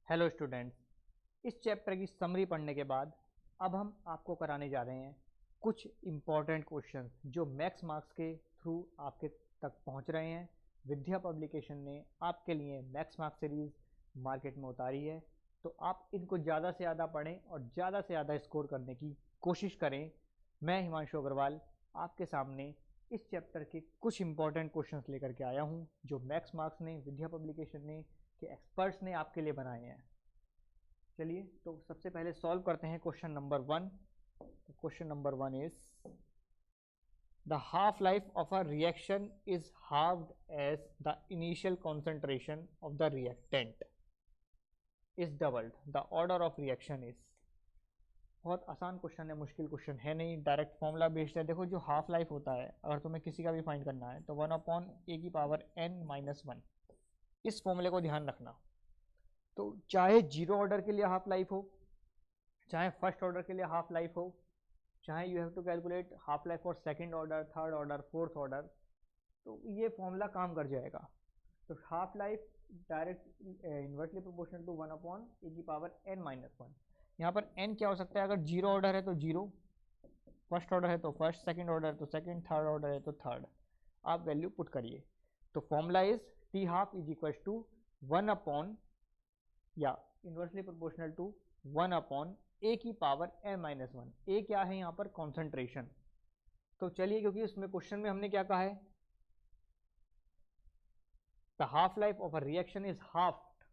Hello students, इस chapter की summary पढ़ने के बाद अब हम आपको कराने जा रहे हैं कुछ इम्पॉर्टेंट क्वेश्चंस जो मैक्स मार्क्स के थ्रू आपके तक पहुंच रहे हैं। विद्या पब्लिकेशन ने आपके लिए मैक्स मार्क्स सीरीज़ मार्केट में उतारी है, तो आप इनको ज़्यादा से ज़्यादा पढ़ें और ज़्यादा से ज़्यादा स्कोर करने की कोशिश करें। मैं हिमांशु अग्रवाल आपके सामने इस चैप्टर के कुछ इम्पॉर्टेंट क्वेश्चंस लेकर के आया हूं जो मैक्स मार्क्स ने, विद्या पब्लिकेशन ने के एक्सपर्ट्स ने आपके लिए बनाए हैं। चलिए तो सबसे पहले सॉल्व करते हैं question number 1। Question number 1 is the half life of a reaction is halved as the initial concentration of the reactant is doubled, the order of reaction is. बहुत आसान क्वेश्चन है, मुश्किल क्वेश्चन है नहीं, डायरेक्ट फॉर्मूला बेस्ड है। देखो जो half life होता है, अगर तुम्हें किसी का भी फाइंड करना है तो 1/n-1 इस फॉर्मूले को ध्यान रखना। तो चाहे जीरो ऑर्डर के लिए हाफ लाइफ हो, चाहे फर्स्ट ऑर्डर के लिए हाफ लाइफ हो, चाहे you have to calculate half life for second order, third order, fourth order, तो ये फॉर्मूला काम कर जाएगा। तो half life direct inversely proportional to 1/n-1। यहाँ पर n क्या हो सकता है? अगर जीरो ऑर्डर है तो जीरो, फर्स्ट ऑर्डर है तो फर्स्ट, सेकंड ऑर्डर है तो सेकंड, थर्ड ऑर्डर है तो थर्ड। आप वैल्यू पुट करिए। तो formula is T half is equal to 1 या इन्वर्सली प्रोपोर्शनल टू 1/a⁻n-1। ए क्या है यहाँ पर? कॉन्सेंट्रेशन। तो चलिए, क्योंकि इसमें क्वेश्चन में हमने क्या कहा है, the half life of a reaction is halved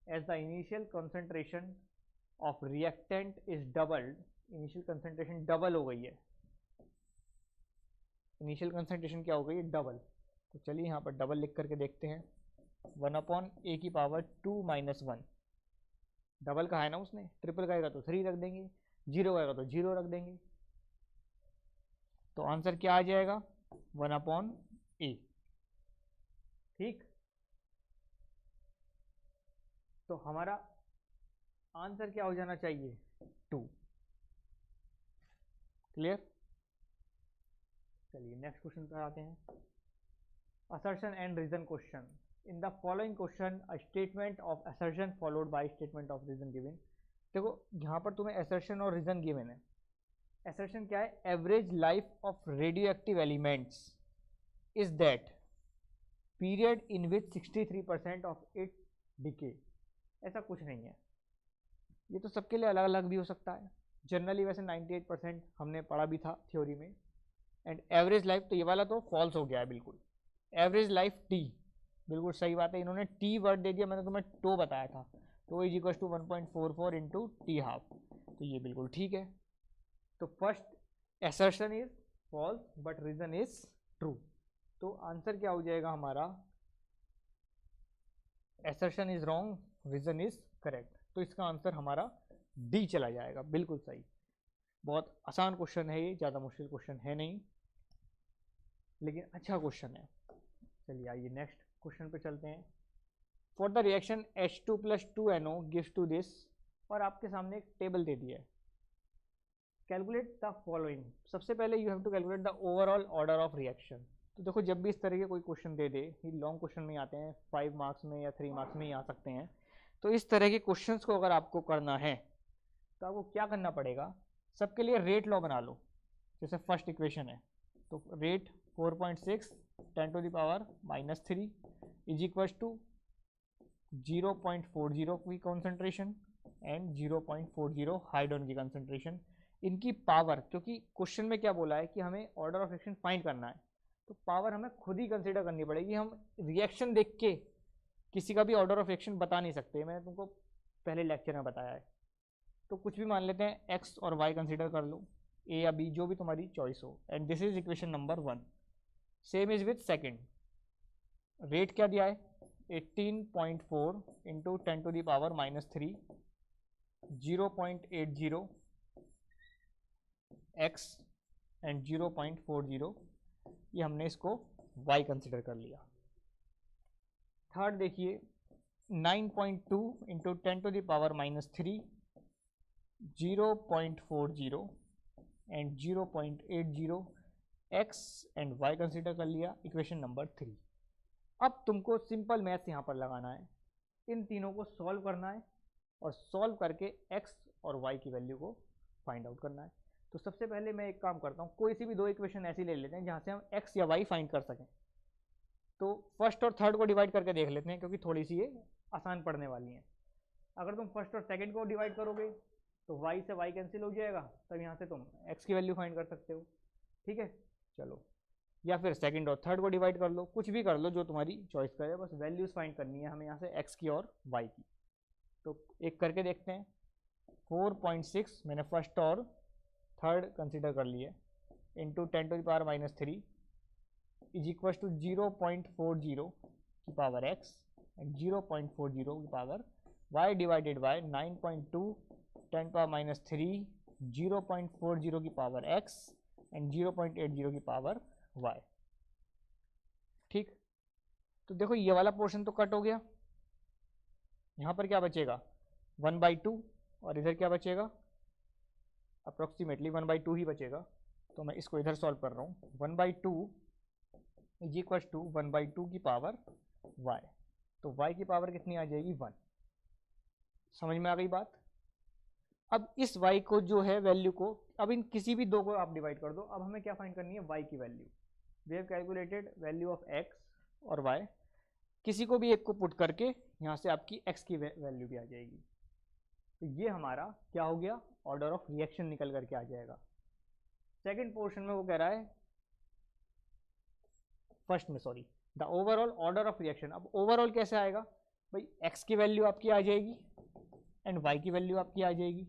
as the initial concentration of reactant is doubled. Initial concentration double हो गई है, इनिशियल कंसेंट्रेशन क्या हो गई है? डबल। तो चलिए यहाँ पर डबल लिख करके देखते हैं। 1/a⁻2-1। डबल का है ना उसने, ट्रिपल का आएगा तो 3 रख देंगे, जीरो का आएगा तो 0 रख देंगे। तो आंसर क्या आ जाएगा? 1/a। ठीक, तो हमारा आंसर क्या हो जाना चाहिए? 2। क्लियर? चलिए नेक्स्ट क्वेश्चन पर आते हैं। Assertion and reason question. In the following question a statement of assertion followed by statement of reason given. देखो यहाँ पर तुम्हें असर्शन और रीजन गिवन है। असर्शन क्या है? Average life of radio active elements is that period in which 63% of it decay. ऐसा कुछ नहीं है, ये तो सबके लिए अलग अलग भी हो सकता है। जनरली वैसे 98% हमने पढ़ा भी था थ्योरी में। एंड एवरेज लाइफ, तो ये वाला तो फॉल्स हो गया है बिल्कुल। एवरेज लाइफ टी, बिल्कुल सही बात है, इन्होंने टी वर्ड दे दिया, मैंने तुम्हें टो बताया था। तो is equal to 1.44 into T half, तो ये बिल्कुल ठीक है। तो first assertion is false but reason is true. तो आंसर क्या हो जाएगा हमारा? Assertion is wrong, reason is correct. तो इसका आंसर हमारा डी चला जाएगा, बिल्कुल सही। बहुत आसान क्वेश्चन है ये, ज़्यादा मुश्किल क्वेश्चन है नहीं, लेकिन अच्छा क्वेश्चन है। चलिए आइए नेक्स्ट क्वेश्चन पे चलते हैं। For the reaction H2+2NO gives to this, और आपके सामने एक टेबल दे दिया है। Calculate the following. सबसे पहले you have to calculate the overall order of reaction. तो देखो जब भी इस तरह के कोई क्वेश्चन दे दे, ये लॉन्ग क्वेश्चन में आते हैं, 5 मार्क्स में या 3 मार्क्स में ही आ सकते हैं। तो इस तरह के क्वेश्चंस को अगर आपको करना है तो आपको क्या करना पड़ेगा? सबके लिए रेट लॉ बना लो। जैसे फर्स्ट इक्वेशन है, तो रेट 4.6 10⁻³ इज इक्वल टू 0.40 की कॉन्सेंट्रेशन एंड 0.40 हाइड्रोजन की कंसंट्रेशन। इनकी पावर, क्योंकि क्वेश्चन में क्या बोला है कि हमें ऑर्डर ऑफ रिएक्शन फाइंड करना है, तो पावर हमें खुद ही कंसीडर करनी पड़ेगी। हम रिएक्शन देख के किसी का भी ऑर्डर ऑफ रिएक्शन बता नहीं सकते, मैंने तुमको पहले लेक्चर में बताया है। तो कुछ भी मान लेते हैं, एक्स और वाई कंसीडर कर लो, ए या बी, जो भी तुम्हारी चॉइस हो। And this is equation number 1। Same is with second. Rate क्या दिया है? 18.4 इंटू 10⁻³ 0.80 x एंड 0.40, ये हमने इसको y कंसिडर कर लिया। थर्ड देखिए 9.2 into 10⁻³ 0.40 and 0.80 x and y consider कर लिया, इक्वेशन नंबर 3। अब तुमको सिंपल मैथ्स यहाँ पर लगाना है, इन तीनों को सॉल्व करना है और सॉल्व करके x और y की वैल्यू को फाइंड आउट करना है। तो सबसे पहले मैं एक काम करता हूँ, कोई सी भी दो इक्वेशन ऐसी ले लेते हैं जहाँ से हम x या y फाइंड कर सकें। तो फर्स्ट और थर्ड को डिवाइड करके देख लेते हैं, क्योंकि थोड़ी सी ये आसान पड़ने वाली हैं। अगर तुम फर्स्ट और सेकंड को डिवाइड करोगे तो y से y कैंसिल हो जाएगा, तब यहाँ से तुम x की वैल्यू फाइंड कर सकते हो। ठीक है, चलो, या फिर सेकंड और थर्ड को डिवाइड कर लो, कुछ भी कर लो जो तुम्हारी चॉइस करे, बस वैल्यूज फाइंड करनी है हमें यहाँ से x की और y की। तो एक करके देखते हैं। 4.6 मैंने फर्स्ट और थर्ड कंसिडर कर लिए, इंटू 10⁻³ इज इक्वल टू 0.40 की पावर x एंड 0.40 की पावर y डिवाइडेड बाय 9.2 10⁻³ 0.40 की पावर x एंड 0.80 की पावर y। ठीक, तो देखो ये वाला पोर्शन तो कट हो गया, यहाँ पर क्या बचेगा 1/2 और इधर क्या बचेगा अप्रोक्सीमेटली 1/2 ही बचेगा। तो मैं इसको इधर सॉल्व कर रहा हूँ, 1/2 इज इक्वल टू 1/2 की पावर y। तो y की पावर कितनी आ जाएगी 1। समझ में आ गई बात। अब इस y को जो है वैल्यू को, अब इन किसी भी दो को आप डिवाइड कर दो। अब हमें क्या फाइंड करनी है y की value. We have calculated value of x और y, किसी को भी एक को पुट करके यहाँ से आपकी x की वैल्यू भी आ जाएगी। तो ये हमारा क्या हो गया, ऑर्डर ऑफ रिएक्शन निकल करके आ जाएगा। सेकंड पोर्शन में वो कह रहा है, फर्स्ट में sorry, the overall order of reaction. अब ओवरऑल कैसे आएगा भाई, x की वैल्यू आपकी आ जाएगी एंड y की वैल्यू आपकी आ जाएगी,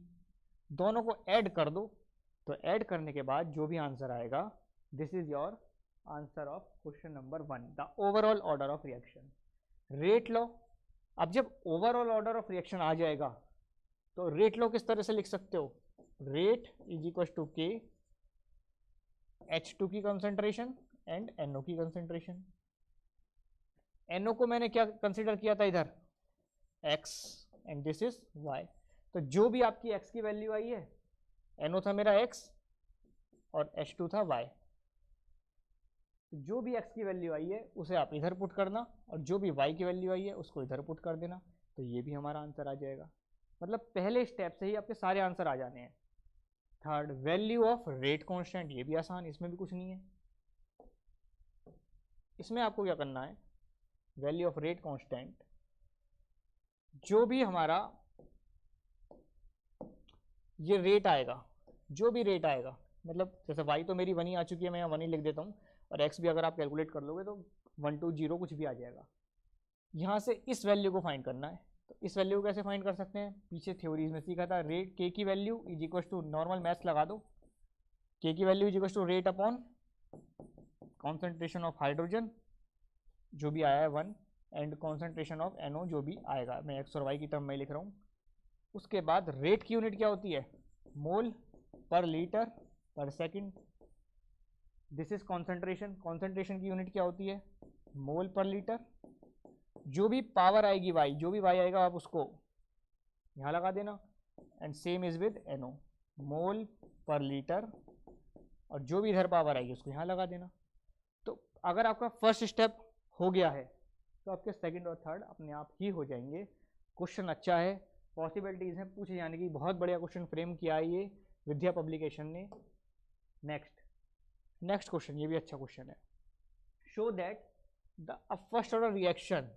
दोनों को ऐड कर दो। तो ऐड करने के बाद जो भी आंसर आएगा, this is your answer of question number 1, the overall order of reaction. Rate लो, अब जब ओवरऑल ऑर्डर ऑफ रिएक्शन आ जाएगा तो रेट लो किस तरह से लिख सकते हो, रेट इज इक्वल टू के H2 की कंसंट्रेशन एंड NO की कंसंट्रेशन। NO को मैंने क्या कंसिडर किया था इधर x and this is y। तो जो भी आपकी x की वैल्यू आई है, NO था मेरा x और H2 था y। तो जो भी x की वैल्यू आई है उसे आप इधर पुट करना और जो भी y की वैल्यू आई है उसको इधर पुट कर देना। तो ये भी हमारा आंसर आ जाएगा। मतलब पहले स्टेप से ही आपके सारे आंसर आ जाने हैं। Third, value of rate constant, ये भी आसान, इसमें भी कुछ नहीं है। इसमें आपको क्या करना है, वैल्यू ऑफ रेट कांस्टेंट, जो भी हमारा ये रेट आएगा, जो भी रेट आएगा, मतलब जैसे y तो मेरी 1 ही आ चुकी है, मैं यहाँ 1 ही लिख देता हूँ, और x भी अगर आप कैलकुलेट कर लोगे तो 120 कुछ भी आ जाएगा। यहाँ से इस वैल्यू को फाइंड करना है। तो इस वैल्यू को कैसे फाइंड कर सकते हैं, पीछे थ्योरीज में सीखा था, रेट k की value is equal to, normal maths लगा दो, k की value is equal to rate upon concentration of hydrogen जो भी आया है 1 एंड कॉन्सेंट्रेशन ऑफ NO जो भी आएगा, मैं x और y की टर्म में लिख रहा हूँ। उसके बाद रेट की यूनिट क्या होती है, मोल पर लीटर पर second. This is concentration, concentration की यूनिट क्या होती है, मोल पर लीटर। जो भी पावर आएगी y, जो भी y आएगा आप उसको यहाँ लगा देना, and same is with NO, मोल पर लीटर, और जो भी इधर पावर आएगी उसको यहाँ लगा देना। तो अगर आपका फर्स्ट स्टेप हो गया है तो आपके सेकंड और थर्ड अपने आप ही हो जाएंगे। क्वेश्चन अच्छा है, पॉसिबिलिटीज हैं पूछे जाने की, बहुत बढ़िया क्वेश्चन फ्रेम किया है ये विद्या पब्लिकेशन ने। नेक्स्ट क्वेश्चन, ये भी अच्छा क्वेश्चन है। Show that the first order reaction,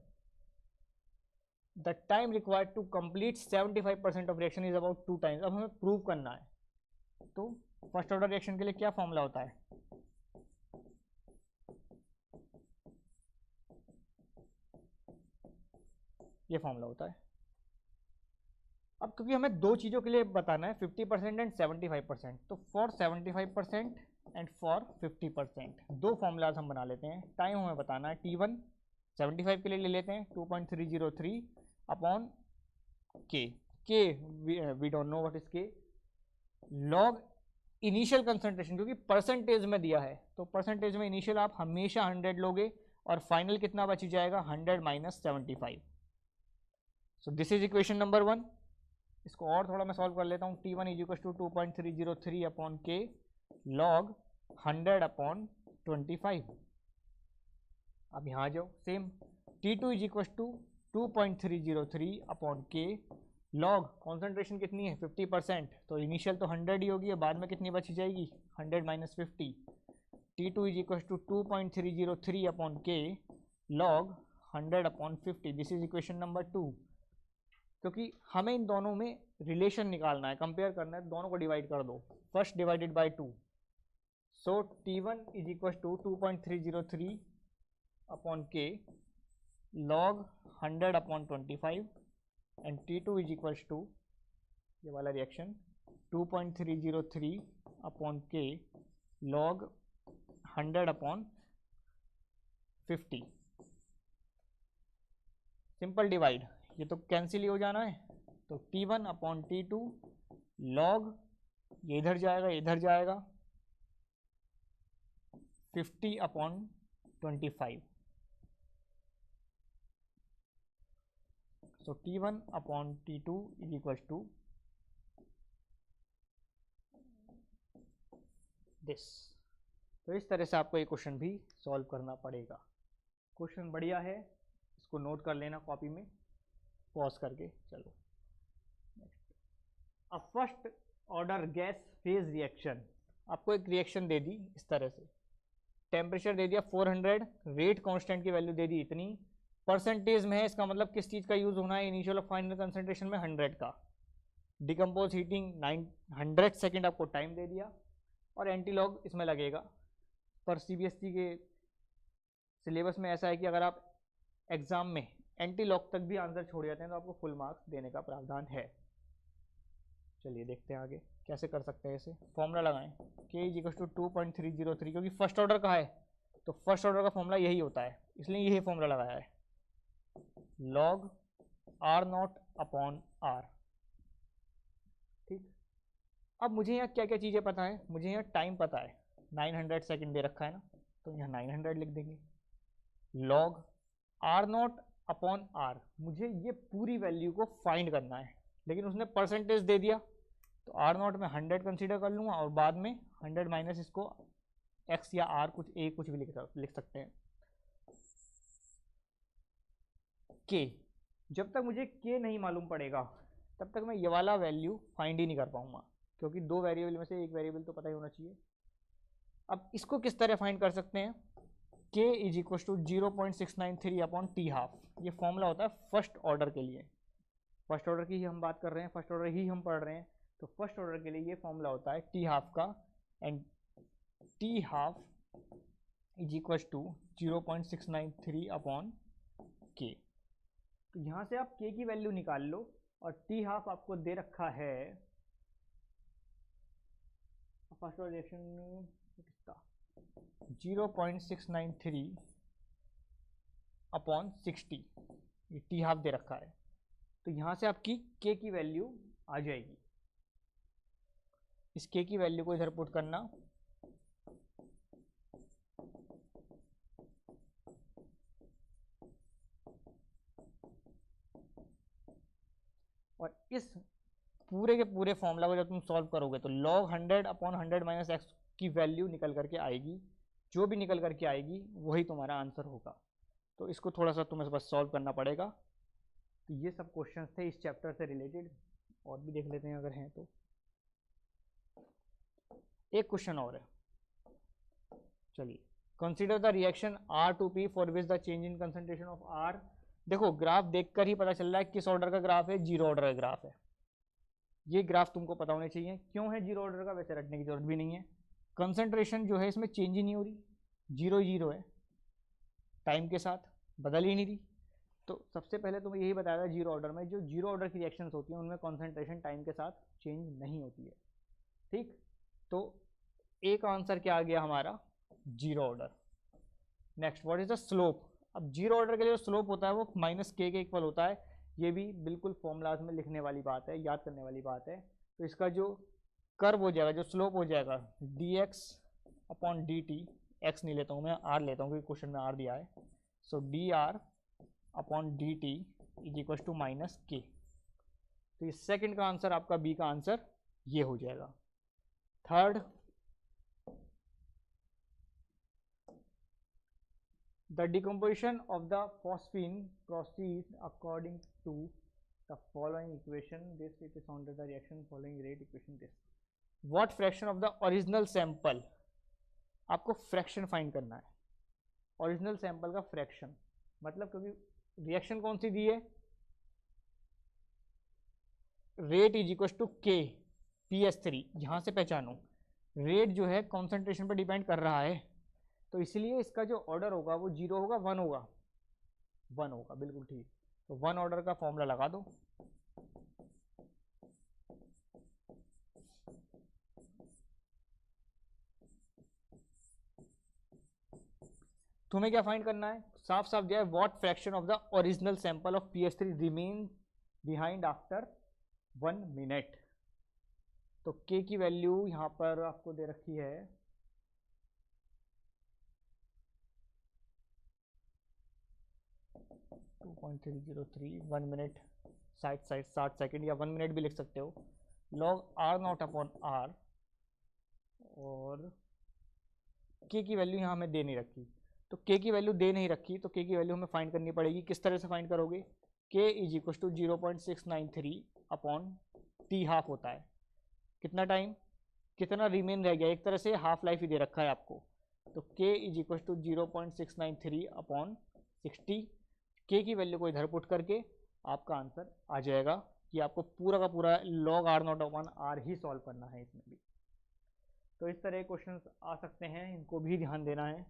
the time required to complete 75% of reaction is about 2 times. अब हमें प्रूव करना है। तो फर्स्ट ऑर्डर रिएक्शन के लिए क्या फॉर्मूला होता है, ये फॉर्मूला होता है। अब क्योंकि हमें दो चीज़ों के लिए बताना है, 50% एंड 75%, तो फॉर 75% एंड फॉर 50% दो फॉर्मूलाज हम बना लेते हैं। टाइम हमें बताना है, T1 75 के लिए ले लेते हैं 2.303 upon K we don't know what is K, log initial concentration, क्योंकि परसेंटेज में दिया है तो परसेंटेज में इनिशियल आप हमेशा 100 लोगे और फाइनल कितना बच जाएगा 100 minus 75। So this is equation number 1। इसको और थोड़ा मैं सॉल्व कर लेता हूँ। T1 is equal to 2.303 upon के लॉग 100 अपॉन 25। अब यहाँ आ जाओ, same T2 is equal to 2.303 upon के लॉग कॉन्सेंट्रेशन कितनी है 50%, तो इनिशियल तो 100 ही होगी, बाद में कितनी बची जाएगी 100 minus 50। T2 is equal to 2.303 upon के log 100 upon 50। This is equation number 2। क्योंकि हमें इन दोनों में रिलेशन निकालना है, कंपेयर करना है, दोनों को डिवाइड कर दो, first divided by 2। So T1 is equal to 2.303 upon के log 100 upon 25 and T2 is equal to ये वाला रिएक्शन 2.303 अपॉन के लॉग 100 अपॉन 50। सिंपल डिवाइड, ये तो कैंसिल ही हो जाना है, तो T1 अपॉन T2 लॉग ये इधर जाएगा इधर जाएगा 50 upon 25। So T1 upon T2 is equal to this. तो इस तरह से आपको ये क्वेश्चन भी सॉल्व करना पड़ेगा। क्वेश्चन बढ़िया है, इसको नोट कर लेना कॉपी में पॉज करके। चलो next, a first order gas phase reaction. आपको एक रिएक्शन दे दी इस तरह से, टेम्परेचर दे दिया 400, रेट कांस्टेंट की वैल्यू दे दी इतनी, परसेंटेज में है, इसका मतलब किस चीज़ का यूज़ होना है, इनिशियल और फाइनल कंसंट्रेशन में 100 का, डिकम्पोज हीटिंग 900 सेकेंड आपको टाइम दे दिया, और एंटी लॉग इसमें लगेगा। पर CBSE के सिलेबस में ऐसा है कि अगर आप एग्ज़ाम में एंटी लॉग तक भी आंसर छोड़ जाते हैं तो आपको फुल मार्क्स देने का प्रावधान है। चलिए देखते हैं आगे कैसे कर सकते हैं इसे। फॉर्मूला लगाएं, K इज इक्वल टू 2.303, क्योंकि फर्स्ट ऑर्डर का है तो फर्स्ट ऑर्डर का फॉर्मूला यही होता है, इसलिए यही फॉर्मूला लगाया है, लॉग R0 अपॉन R। ठीक, अब मुझे यहाँ क्या क्या चीज़ें पता है, मुझे यहाँ टाइम पता है, 900 सेकेंड दे रखा है ना, तो यहाँ 900 लिख देंगे। लॉग R0 अपॉन R, मुझे ये पूरी वैल्यू को फाइंड करना है, लेकिन उसने परसेंटेज दे दिया तो R0 में 100 कंसीडर कर लूँगा, और बाद में 100 माइनस इसको x या r कुछ a कुछ भी लिख सकते हैं। k, जब तक मुझे k नहीं मालूम पड़ेगा तब तक मैं ये वाला वैल्यू फाइंड ही नहीं कर पाऊंगा, क्योंकि दो वेरिएबल में से एक वेरिएबल तो पता ही होना चाहिए। अब इसको किस तरह फाइंड कर सकते हैं, k is equal to 0.693 upon T half. ये फॉर्मूला होता है फर्स्ट ऑर्डर के लिए, फर्स्ट ऑर्डर की ही हम बात कर रहे हैं, फर्स्ट ऑर्डर ही हम पढ़ रहे हैं, तो फर्स्ट ऑर्डर के लिए ये फॉर्मूला होता है टी हाफ का, and T half is equal to 0.693 upon K. तो यहाँ से आप k की वैल्यू निकाल लो, और टी हाफ आपको दे रखा है फर्स्ट ऑर्डर रिएक्शन कितना 0.693 अपॉन 60, ये टी हाफ दे रखा है, तो यहाँ से आपकी k की वैल्यू आ जाएगी। इस k की वैल्यू को इधर पुट करना, और इस पूरे के पूरे फॉर्मूला को जब तुम सॉल्व करोगे तो log 100 अपॉन 100 माइनस एक्स की वैल्यू निकल करके आएगी, जो भी निकल करके आएगी वही तुम्हारा आंसर होगा। तो इसको थोड़ा सा तुम्हें बस सॉल्व करना पड़ेगा। तो ये सब क्वेश्चंस थे इस चैप्टर से रिलेटेड, और भी देख लेते हैं अगर हैं तो। एक क्वेश्चन और है, चलिए, consider the reaction R2P for which the change in concentration of R। देखो ग्राफ देखकर ही पता चल रहा है किस ऑर्डर का ग्राफ है, जीरो ऑर्डर का ग्राफ है। ये ग्राफ तुमको पता होने चाहिए, क्यों है जीरो ऑर्डर का, वैसे रटने की जरूरत भी नहीं है। कंसंट्रेशन जो है इसमें चेंज ही नहीं हो रही, जीरो जीरो है, टाइम के साथ बदल ही नहीं रही। तो सबसे पहले तुम्हें यही बताया था, जीरो ऑर्डर में जो जीरो ऑर्डर की रिएक्शंस होती हैं उनमें कॉन्सेंट्रेशन टाइम के साथ चेंज नहीं होती है। ठीक, तो ए का आंसर क्या आ गया हमारा, zero order. Next, what is the slope. अब जीरो ऑर्डर के लिए जो स्लोप होता है वो माइनस के इक्वल होता है, ये भी बिल्कुल फॉर्मूलाज में लिखने वाली बात है, याद करने वाली बात है। तो इसका जो कर्व हो जाएगा, जो स्लोप हो जाएगा, D x upon d T, x नहीं लेता हूँ मैं, आर लेता हूँ क्योंकि क्वेश्चन में आर दिया है। So d R upon d t is equal to minus k. तो ये सेकंड का आंसर, आपका बी का आंसर ये हो जाएगा। Third, the decomposition of the phosphine proceeds according to the following equation this it is found the reaction following rate equation this what fraction of the original sample, आपको fraction find करना है, original sample का fraction, मतलब क्योंकि reaction कौन सी दी है, rate is equal to के PS3, यहाँ से पहचानो रेट जो है कॉन्सेंट्रेशन पर डिपेंड कर रहा है, तो इसलिए इसका जो ऑर्डर होगा वो 0 होगा 1 होगा, 1 होगा, बिल्कुल ठीक। तो 1 ऑर्डर का फॉर्मूला लगा दो, तुम्हें क्या फाइंड करना है, साफ साफ दिया है what fraction of the original sample of PS3 remain behind after 1 minute. तो k की वैल्यू यहाँ पर आपको दे रखी है 2.303, 1 मिनट 60 सेकेंड या 1 मिनट भी लिख सकते हो, log R0 अपॉन R, और k की वैल्यू यहाँ हमें दे नहीं रखी, तो k की वैल्यू दे नहीं रखी तो k की वैल्यू हमें फाइंड करनी पड़ेगी। किस तरह से फाइंड करोगे, k is equal to 0.693 upon t half होता है, कितना टाइम, कितना रिमेन रह गया, एक तरह से हाफ लाइफ ही दे रखा है आपको, तो k is equal to 0.693 upon 60, k की वैल्यू को इधर पुट करके आपका आंसर आ जाएगा कि आपको पूरा का पूरा log R0 अपॉन R ही सॉल्व करना है इसमें भी। तो इस तरह क्वेश्चंस आ सकते हैं, इनको भी ध्यान देना है।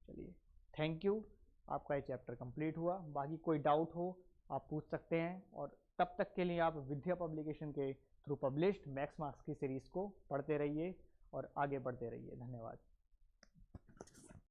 चलिए, थैंक यू, आपका ये चैप्टर कंप्लीट हुआ, बाकी कोई डाउट हो आप पूछ सकते हैं, और तब तक के लिए आप विद्या पब्लिकेशन के थ्रू पब्लिश्ड मैक्स मार्क्स की सीरीज़ को पढ़ते रहिए और आगे बढ़ते रहिए। धन्यवाद।